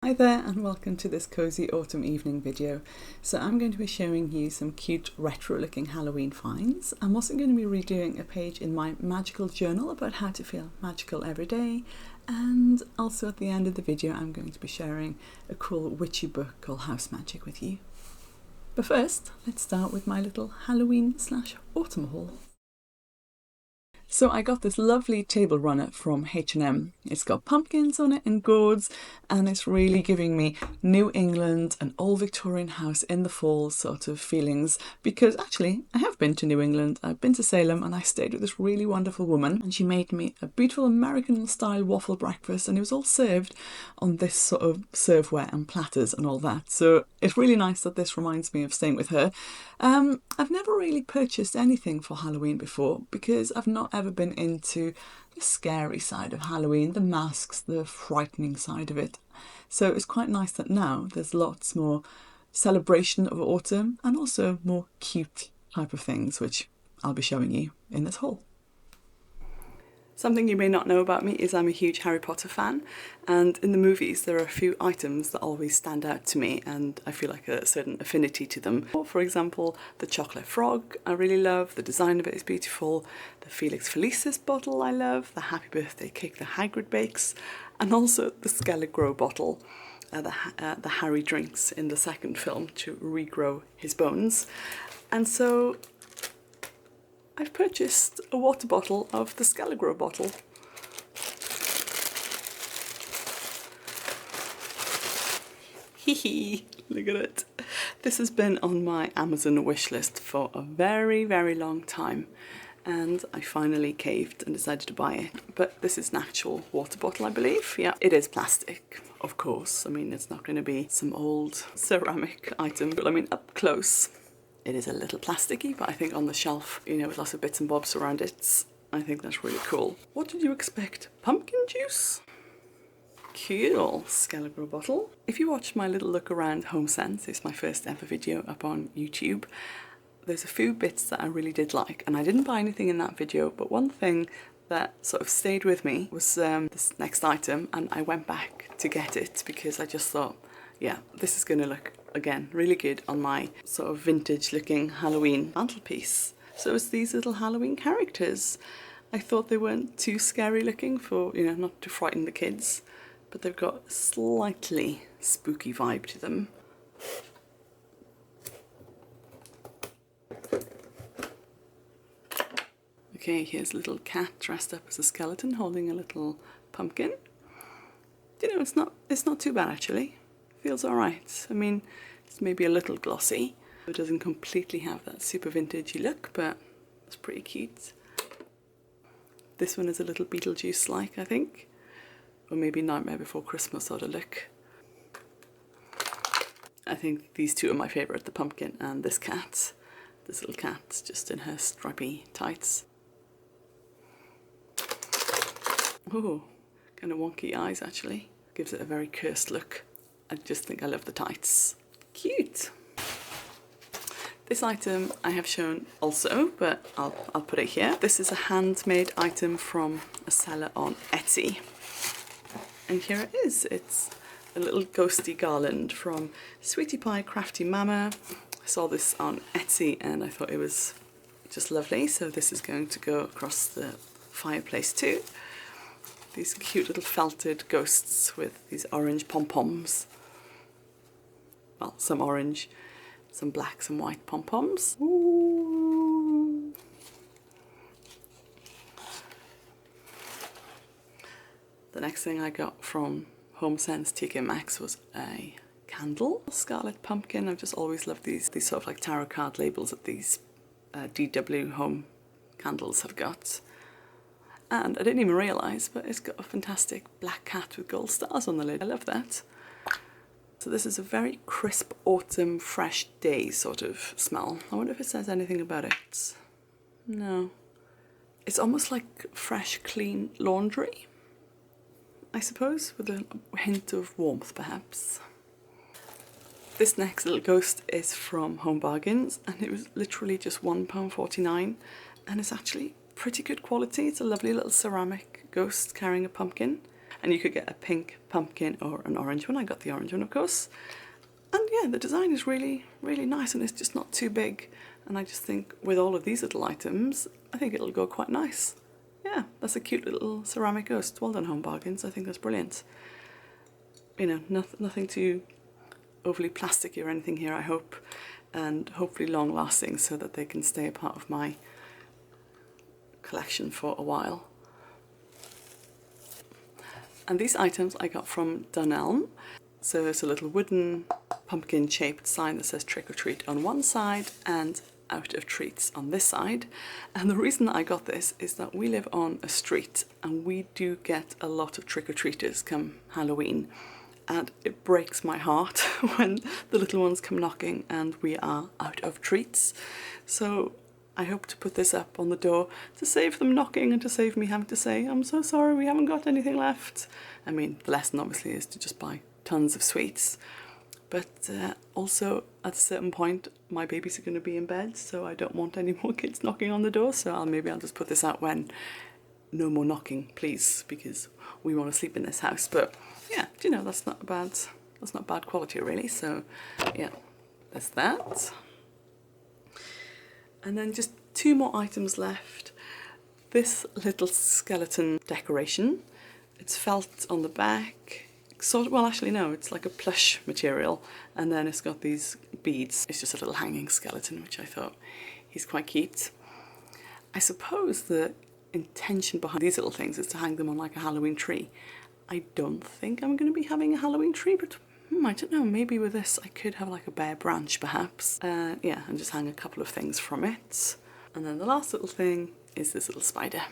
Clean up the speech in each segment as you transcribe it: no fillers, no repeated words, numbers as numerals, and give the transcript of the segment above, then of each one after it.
Hi there and welcome to this cosy autumn evening video. So I'm going to be showing you some cute retro looking Halloween finds. I'm also going to be redoing a page in my magical journal about how to feel magical every day, and also at the end of the video I'm going to be sharing a cool witchy book called Haus Magick with you. But first, let's start with my little Halloween / autumn haul. So I got this lovely table runner from H&M. It's got pumpkins on it and gourds, and it's really giving me New England and old Victorian house in the fall sort of feelings, because actually I have been to New England. I've been to Salem and I stayed with this really wonderful woman, and she made me a beautiful American style waffle breakfast, and it was all served on this sort of serveware and platters and all that. So it's really nice that this reminds me of staying with her. I've never really purchased anything for Halloween before because I've not ever been into the scary side of Halloween, the masks, the frightening side of it. So it's quite nice that now there's lots more celebration of autumn and also more cute type of things, which I'll be showing you in this haul. Something you may not know about me is I'm a huge Harry Potter fan, and in the movies there are a few items that always stand out to me and I feel like a certain affinity to them. For example, the chocolate frog I really love, the design of it is beautiful, the Felix Felicis bottle I love, the happy birthday cake the Hagrid bakes, and also the Skele-Gro bottle the Harry drinks in the second film to regrow his bones. And so I've purchased a water bottle of the Skele-Gro bottle. Hee, look at it. This has been on my Amazon wish list for a very, very long time, and I finally caved and decided to buy it. But this is an actual water bottle, I believe. Yeah, it is plastic, of course. I mean, it's not going to be some old ceramic item, but I mean, up close it is a little plasticky, but I think on the shelf, you know, with lots of bits and bobs around it, I think that's really cool. What did you expect? Pumpkin juice? Cool Skele-Gro bottle. If you watched my little look around Home Sense, it's my first ever video up on YouTube, there's a few bits that I really did like, and I didn't buy anything in that video, but one thing that sort of stayed with me was this next item, and I went back to get it because I just thought, yeah, this is going to look, again, really good on my sort of vintage looking Halloween mantelpiece. So it's these little Halloween characters. I thought they weren't too scary looking for, you know, not to frighten the kids, but they've got a slightly spooky vibe to them. Okay, here's a little cat dressed up as a skeleton holding a little pumpkin. You know, it's not too bad actually. Feels alright. I mean, it's maybe a little glossy. It doesn't completely have that super vintagey look, but it's pretty cute. This one is a little Beetlejuice-like, I think. Or maybe Nightmare Before Christmas sort of look. I think these two are my favourite, the pumpkin and this cat. This little cat just in her stripy tights. Oh, kind of wonky eyes actually. Gives it a very cursed look. I just think I love the tights. Cute! This item I have shown also, but I'll put it here. This is a handmade item from a seller on Etsy. And here it is. It's a little ghosty garland from Sweetie Pie Crafty Mama. I saw this on Etsy and I thought it was just lovely. So this is going to go across the fireplace too. These cute little felted ghosts with these orange pom-poms. Well, some orange, some black, some white pom-poms. Ooh. The next thing I got from Home Sense TK Maxx was a candle. Scarlet pumpkin. I've just always loved these sort of like tarot card labels that these DW home candles have got. And I didn't even realise, but it's got a fantastic black cat with gold stars on the lid. I love that. So this is a very crisp autumn fresh day sort of smell. I wonder if it says anything about it. No. It's almost like fresh clean laundry, I suppose, with a hint of warmth perhaps. This next little ghost is from Home Bargains and it was literally just £1.49 and it's actually pretty good quality. It's a lovely little ceramic ghost carrying a pumpkin. and you could get a pink pumpkin or an orange one. I got the orange one, of course. And yeah, the design is really, really nice, and it's just not too big. And I just think with all of these little items, I think it'll go quite nice. Yeah, that's a cute little ceramic ghost. Well done, Home Bargains. I think that's brilliant. You know, nothing too overly plasticky or anything here, I hope. And hopefully long lasting so that they can stay a part of my collection for a while. And these items I got from Dunelm. So it's a little wooden pumpkin shaped sign that says trick or treat on one side and out of treats on this side. And the reason that I got this is that we live on a street and we do get a lot of trick or treaters come Halloween. And it breaks my heart when the little ones come knocking and we are out of treats. So I hope to put this up on the door to save them knocking and to save me having to say, I'm so sorry, we haven't got anything left. I mean, the lesson obviously is to just buy tons of sweets. But also at a certain point, my babies are going to be in bed, so I don't want any more kids knocking on the door. So maybe I'll just put this out when no more knocking, please, because we want to sleep in this house. But yeah, you know, that's not bad quality really. So yeah, there's that. And then just two more items left. This little skeleton decoration. It's felt on the back. Sort of, well, actually no, it's like a plush material, and then it's got these beads. It's just a little hanging skeleton, which I thought he's quite cute. I suppose the intention behind these little things is to hang them on like a Halloween tree. I don't think I'm going to be having a Halloween tree, but I don't know, maybe with this I could have like a bare branch perhaps. Yeah, and just hang a couple of things from it. And then the last little thing is this little spider.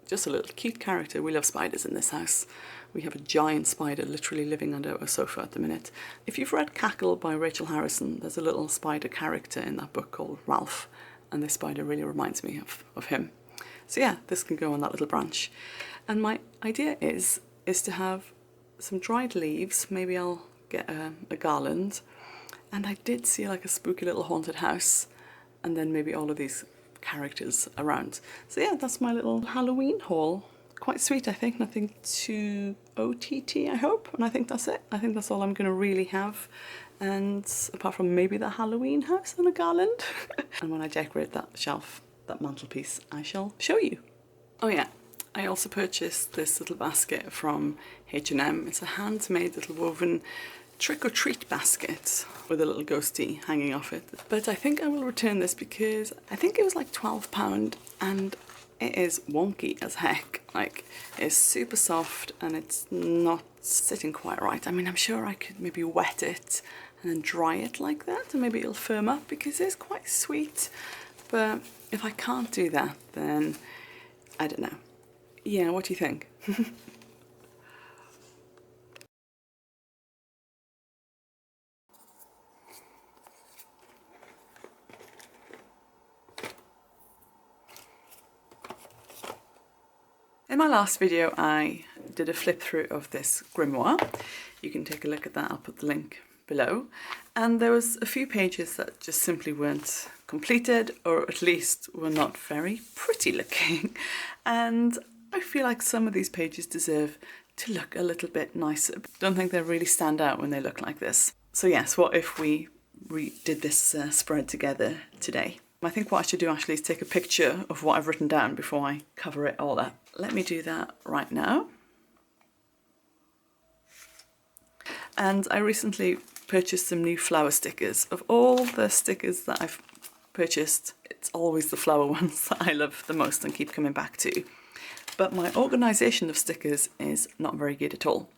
Just a little cute character. We love spiders in this house. We have a giant spider literally living under a sofa at the minute. If you've read Cackle by Rachel Harrison, there's a little spider character in that book called Ralph, and this spider really reminds me of him. So yeah, this can go on that little branch. And my idea is to have some dried leaves. Maybe I'll get a garland. And I did see like a spooky little haunted house, and then maybe all of these characters around. So yeah, that's my little Halloween haul. Quite sweet, I think. Nothing too OTT, I hope. And I think that's it. I think that's all I'm going to really have. And apart from maybe the Halloween house and a garland. And when I decorate that shelf, that mantelpiece, I shall show you. Oh yeah, I also purchased this little basket from H&M. It's a handmade little woven trick-or-treat basket with a little ghosty hanging off it. But I think I will return this because I think it was like £12 and it is wonky as heck. Like, it's super soft and it's not sitting quite right. I mean, I'm sure I could maybe wet it and then dry it like that and maybe it'll firm up because it's quite sweet. But if I can't do that, then I don't know. Yeah, what do you think? In my last video, I did a flip through of this grimoire. You can take a look at that, I'll put the link below. And there was a few pages that just simply weren't completed, or at least were not very pretty looking. And I feel like some of these pages deserve to look a little bit nicer. Don't think they really stand out when they look like this. So yes, what if we did this spread together today? I think what I should do actually is take a picture of what I've written down before I cover it all up. Let me do that right now. And I recently purchased some new flower stickers. Of all the stickers that I've purchased, it's always the flower ones that I love the most and keep coming back to. But my organisation of stickers is not very good at all.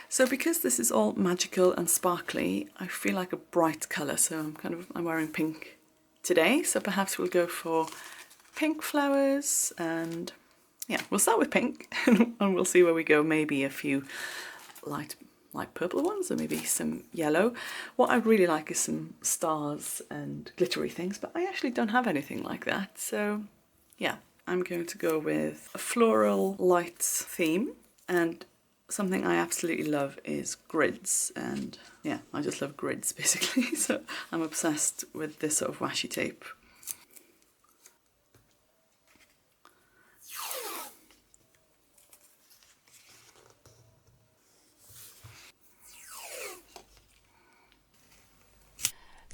So because this is all magical and sparkly, I feel like a bright colour. So I'm wearing pink today, so perhaps we'll go for pink flowers, and yeah, we'll start with pink and we'll see where we go. Maybe a few light purple ones, or maybe some yellow. What I really like is some stars and glittery things, but I actually don't have anything like that. So yeah, I'm going to go with a floral light theme, and something I absolutely love is grids, and yeah, I just love grids basically. So I'm obsessed with this sort of washi tape.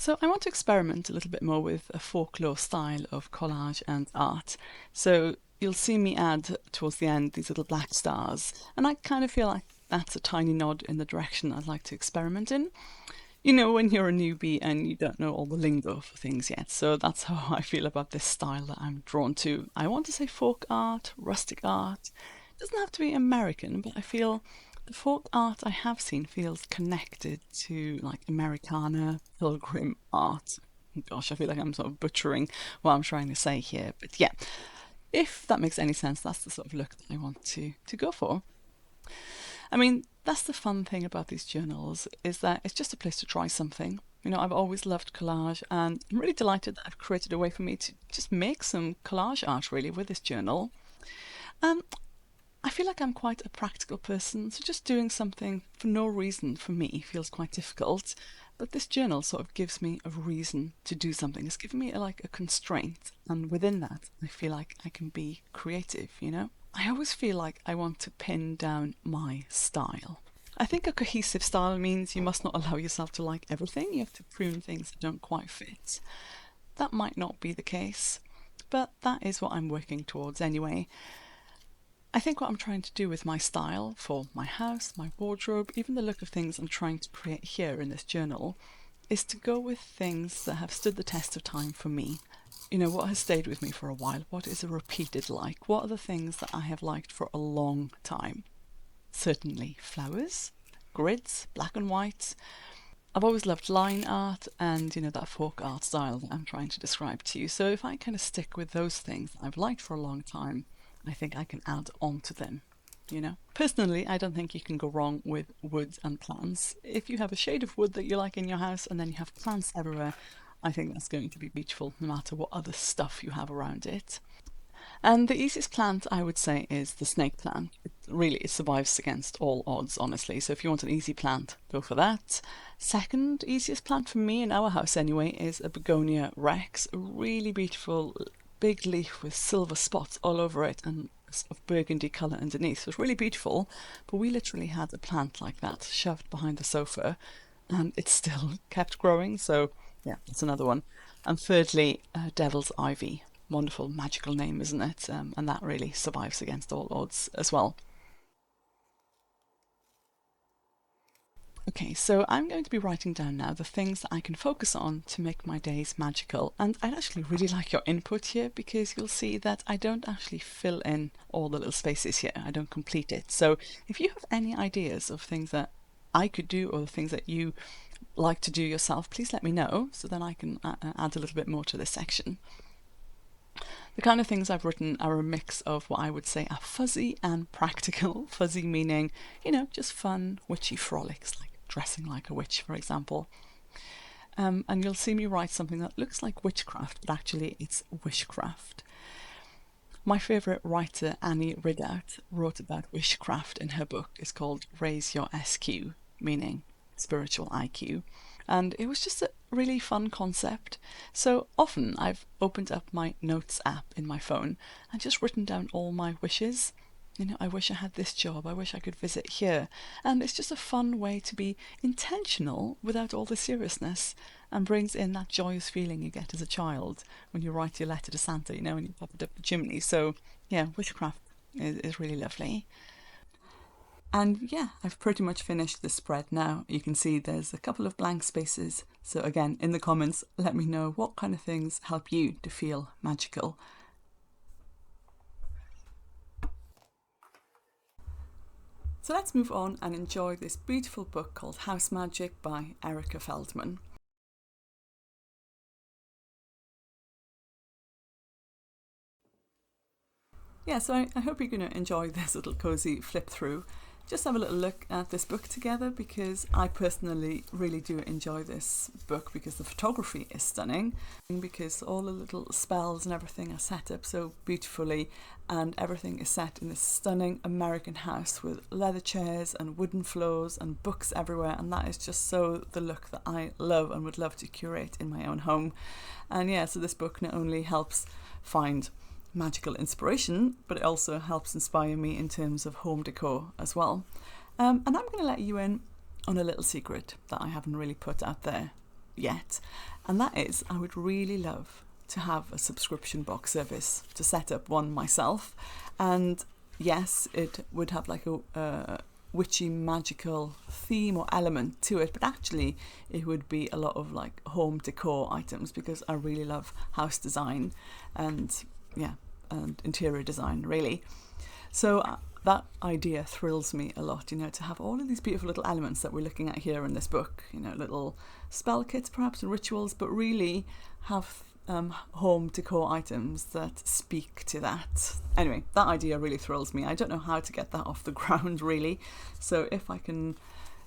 So I want to experiment a little bit more with a folklore style of collage and art. So you'll see me add towards the end these little black stars, and I kind of feel like that's a tiny nod in the direction I'd like to experiment in. You know, when you're a newbie and you don't know all the lingo for things yet. So that's how I feel about this style that I'm drawn to. I want to say folk art, rustic art. It doesn't have to be American, but I feel the folk art I have seen feels connected to like Americana, pilgrim art. Gosh, I feel like I'm sort of butchering what I'm trying to say here. But yeah, if that makes any sense, that's the sort of look that I want to go for. I mean, that's the fun thing about these journals, is that it's just a place to try something. You know, I've always loved collage, and I'm really delighted that I've created a way for me to just make some collage art really with this journal. Um, I feel like I'm quite a practical person, so just doing something for no reason for me feels quite difficult. But this journal sort of gives me a reason to do something. It's given me like a constraint, and within that, I feel like I can be creative, you know? I always feel like I want to pin down my style. I think a cohesive style means you must not allow yourself to like everything. You have to prune things that don't quite fit. That might not be the case, but that is what I'm working towards anyway. I think what I'm trying to do with my style for my house, my wardrobe, even the look of things I'm trying to create here in this journal, is to go with things that have stood the test of time for me. You know, what has stayed with me for a while? What is a repeated like? What are the things that I have liked for a long time? Certainly flowers, grids, black and white. I've always loved line art and, you know, that folk art style that I'm trying to describe to you. So if I kind of stick with those things that I've liked for a long time, I think I can add on to them, you know. Personally, I don't think you can go wrong with wood and plants. If you have a shade of wood that you like in your house and then you have plants everywhere, I think that's going to be beautiful no matter what other stuff you have around it. And the easiest plant I would say is the snake plant. It survives against all odds, honestly. So if you want an easy plant, go for that. Second easiest plant for me in our house anyway is a begonia rex. A really beautiful big leaf with silver spots all over it and a sort of burgundy colour underneath. So it's really beautiful. But we literally had a plant like that shoved behind the sofa and it still kept growing. So yeah, that's another one. And thirdly, devil's ivy. Wonderful magical name, isn't it? And that really survives against all odds as well. Okay, so I'm going to be writing down now the things that I can focus on to make my days magical. And I'd actually really like your input here because you'll see that I don't actually fill in all the little spaces here. I don't complete it. So if you have any ideas of things that I could do or the things that you like to do yourself, please let me know so then I can add a little bit more to this section. The kind of things I've written are a mix of what I would say are fuzzy and practical. Fuzzy meaning, you know, just fun, witchy frolics, like dressing like a witch, for example. And you'll see me write something that looks like witchcraft, but actually it's wishcraft. My favourite writer, Annie Ridout, wrote about wishcraft in her book. It's called Raise Your SQ, meaning spiritual IQ. And it was just a really fun concept. So often I've opened up my notes app in my phone and just written down all my wishes. You know, I wish I had this job, I wish I could visit here. And it's just a fun way to be intentional without all the seriousness and brings in that joyous feeling you get as a child when you write your letter to Santa, you know, and you pop it up the chimney. So yeah, witchcraft is really lovely. And yeah, I've pretty much finished the spread now. You can see there's a couple of blank spaces. So again, in the comments, let me know what kind of things help you to feel magical. So let's move on and enjoy this beautiful book called Haus Magick by Erica Feldman. Yeah, so I hope you're going to enjoy this little cozy flip through. Just have a little look at this book together because I personally really do enjoy this book because the photography is stunning, because all the little spells and everything are set up so beautifully, and everything is set in this stunning American house with leather chairs and wooden floors and books everywhere, and that is just so the look that I love and would love to curate in my own home. And yeah, so this book not only helps find magical inspiration, but it also helps inspire me in terms of home decor as well. And I'm going to let you in on a little secret that I haven't really put out there yet, and that is I would really love to have a subscription box service, to set up one myself. And yes, it would have like a witchy magical theme or element to it, but actually it would be a lot of like home decor items, because I really love house design and interior design really. So that idea thrills me a lot, to have all of these beautiful little elements that we're looking at here in this book, little spell kits perhaps and rituals, but really have home decor items that speak to that. Anyway, that idea really thrills me. I don't know how to get that off the ground really, so if I can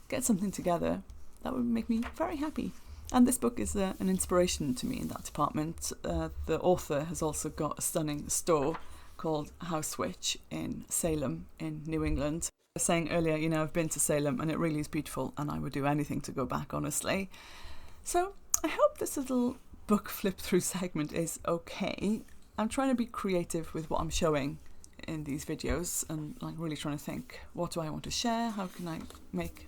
get something together, that would make me very happy. And this book is an inspiration to me in that department. The author has also got a stunning store called Haus Witch in Salem in New England. I was saying earlier, I've been to Salem and it really is beautiful, and I would do anything to go back, honestly. So I hope this little book flip through segment is okay. I'm trying to be creative with what I'm showing in these videos, and like really trying to think, what do I want to share? How can I make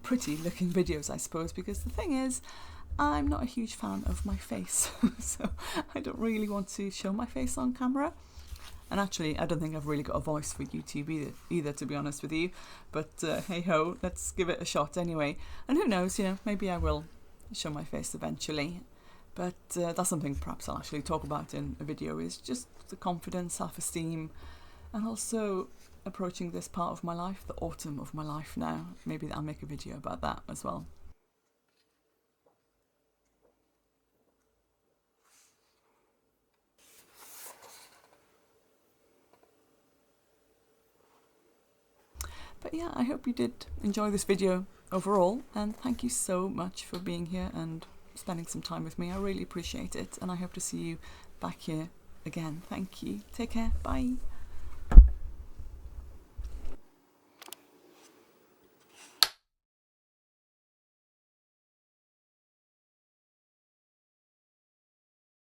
pretty looking videos, I suppose, because the thing is, I'm not a huge fan of my face. So I don't really want to show my face on camera. And actually, I don't think I've really got a voice for YouTube either, to be honest with you. But hey ho, let's give it a shot anyway. And who knows, maybe I will show my face eventually. But that's something perhaps I'll actually talk about in a video, is just the confidence, self-esteem, and also approaching this part of my life, the autumn of my life now. Maybe I'll make a video about that as well. But yeah, I hope you did enjoy this video overall, and thank you so much for being here and spending some time with me. I really appreciate it, and I hope to see you back here again. Thank you. Take care. Bye.